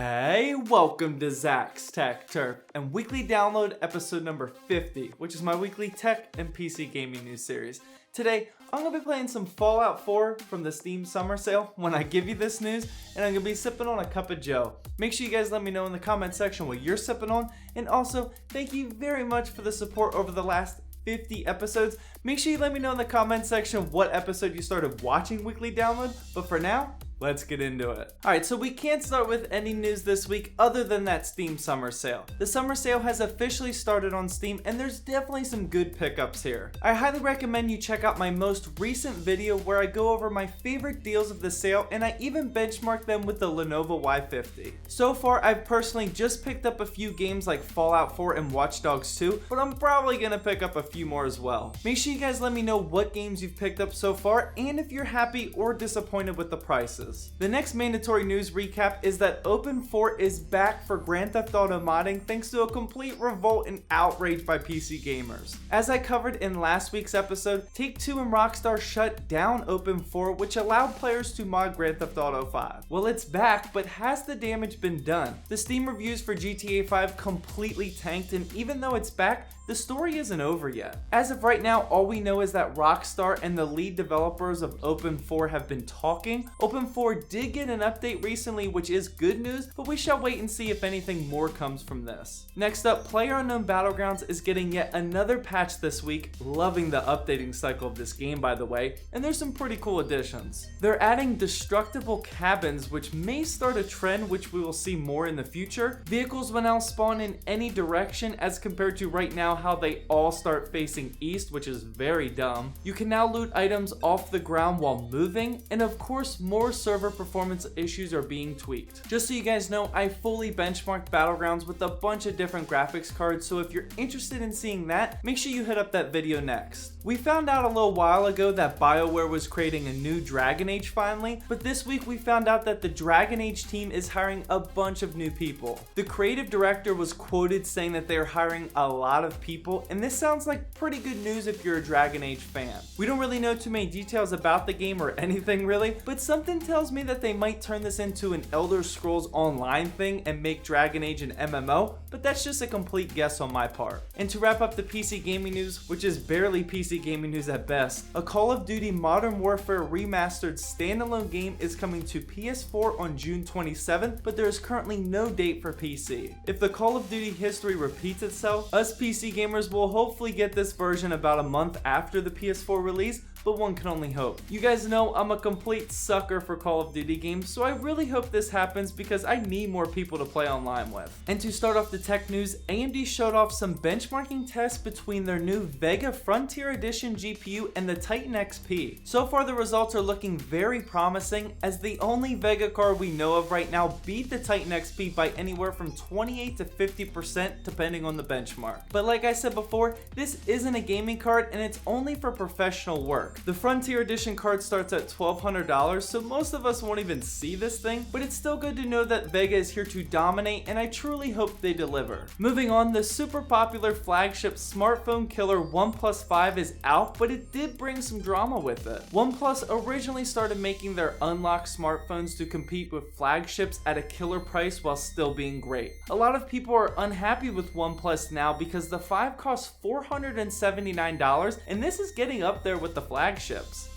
Hey, welcome to Zach's Tech Turf and weekly download episode number 50, which is my weekly tech and PC gaming news series. Today, I'm going to be playing some Fallout 4 from the Steam Summer Sale when I give you this news, and I'm going to be sipping on a cup of joe. Make sure you guys let me know in the comment section what you're sipping on, and also, thank you very much for the support over the last 50 episodes. Make sure you let me know in the comment section what episode you started watching weekly download, but for now, let's get into it. Alright, so we can't start with any news this week other than that Steam Summer Sale. The Summer Sale has officially started on Steam and there's definitely some good pickups here. I highly recommend you check out my most recent video where I go over my favorite deals of the sale and I even benchmark them with the Lenovo Y50. So far, I've personally just picked up a few games like Fallout 4 and Watch Dogs 2, but I'm probably gonna pick up a few more as well. Make sure you guys let me know what games you've picked up so far and if you're happy or disappointed with the prices. The next mandatory news recap is that Open4 is back for Grand Theft Auto modding thanks to a complete revolt and outrage by PC gamers. As I covered in last week's episode, Take-Two and Rockstar shut down Open4, which allowed players to mod Grand Theft Auto 5. Well, it's back, but has the damage been done? The Steam reviews for GTA 5 completely tanked, and even though it's back, the story isn't over yet. As of right now, all we know is that Rockstar and the lead developers of Open4 have been talking. Open4 did get an update recently, which is good news, but we shall wait and see if anything more comes from this. Next up, PlayerUnknown Battlegrounds is getting yet another patch this week. Loving the updating cycle of this game, by the way, and there's some pretty cool additions. They're adding destructible cabins, which may start a trend which we will see more in the future. Vehicles will now spawn in any direction as compared to right now how they all start facing east, which is very dumb. You can now loot items off the ground while moving, and of course more server performance issues are being tweaked. Just so you guys know, I fully benchmarked Battlegrounds with a bunch of different graphics cards, so if you're interested in seeing that, make sure you hit up that video next. We found out a little while ago that BioWare was creating a new Dragon Age finally, but this week we found out that the Dragon Age team is hiring a bunch of new people. The creative director was quoted saying that they're hiring a lot of people, and this sounds like pretty good news if you're a Dragon Age fan. We don't really know too many details about the game or anything really, but something tells me that they might turn this into an Elder Scrolls Online thing and make Dragon Age an MMO, but that's just a complete guess on my part. And to wrap up the PC gaming news, which is barely PC gaming news at best, a Call of Duty Modern Warfare remastered standalone game is coming to PS4 on June 27th, but there is currently no date for PC. If the Call of Duty history repeats itself, us PC gamers will hopefully get this version about a month after the PS4 release, but one can only hope. You guys know I'm a complete sucker for Call of Duty games, so I really hope this happens because I need more people to play online with. And to start off the tech news, AMD showed off some benchmarking tests between their new Vega Frontier Edition GPU and the Titan XP. So far the results are looking very promising, as the only Vega card we know of right now beat the Titan XP by anywhere from 28 to 50% depending on the benchmark. But like I said before, this isn't a gaming card and it's only for professional work. The Frontier Edition card starts at $1,200, so most of us won't even see this thing, but it's still good to know that Vega is here to dominate, and I truly hope they deliver. Moving on, the super popular flagship smartphone killer OnePlus 5 is out, but it did bring some drama with it. OnePlus originally started making their unlocked smartphones to compete with flagships at a killer price while still being great. A lot of people are unhappy with OnePlus now because the 5 costs $479, and this is getting up there with the flagships.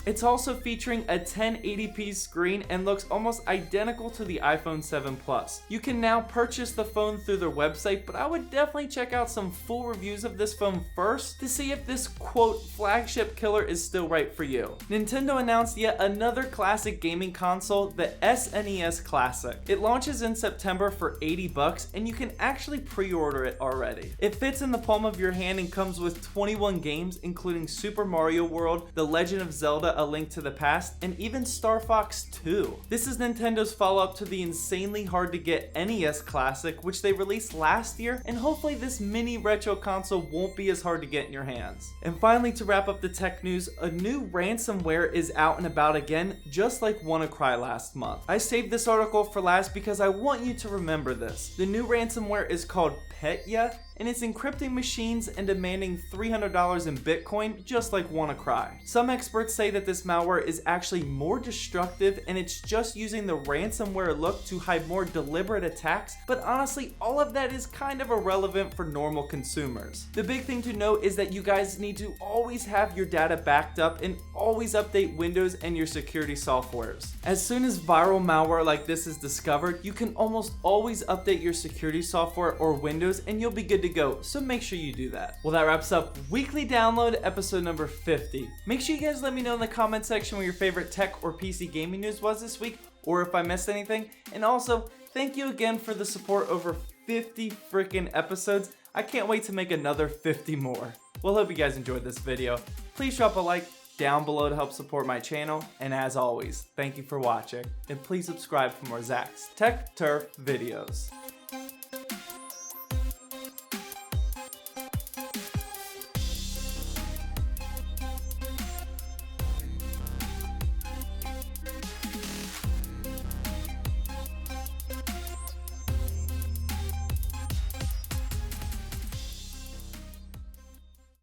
It's also featuring a 1080p screen and looks almost identical to the iPhone 7 Plus. You can now purchase the phone through their website, but I would definitely check out some full reviews of this phone first to see if this quote flagship killer is still right for you. Nintendo announced yet another classic gaming console, the SNES Classic. It launches in September for $80 and you can actually pre-order it already. It fits in the palm of your hand and comes with 21 games including Super Mario World, The Legend of Zelda: A Link to the Past, and even Star Fox 2. This is Nintendo's follow-up to the insanely hard to get NES Classic, which they released last year, and hopefully this mini retro console won't be as hard to get in your hands. And finally, to wrap up the tech news, a new ransomware is out and about again, just like WannaCry last month. I saved this article for last because I want you to remember this. The new ransomware is called Petya, and it's encrypting machines and demanding $300 in Bitcoin just like WannaCry. Some experts say that this malware is actually more destructive and it's just using the ransomware look to hide more deliberate attacks, but honestly, all of that is kind of irrelevant for normal consumers. The big thing to note is that you guys need to always have your data backed up and always update Windows and your security softwares. As soon as viral malware like this is discovered, you can almost always update your security software or Windows and you'll be good to go, so make sure you do that. Well, that wraps up Weekly Download episode number 50. Make sure you guys let me know in the comment section what your favorite tech or PC gaming news was this week, or if I missed anything. And also, thank you again for the support over 50 freaking episodes. I can't wait to make another 50 more. Well, hope you guys enjoyed this video. Please drop a like down below to help support my channel, and as always, thank you for watching, and please subscribe for more Zach's Tech Turf videos.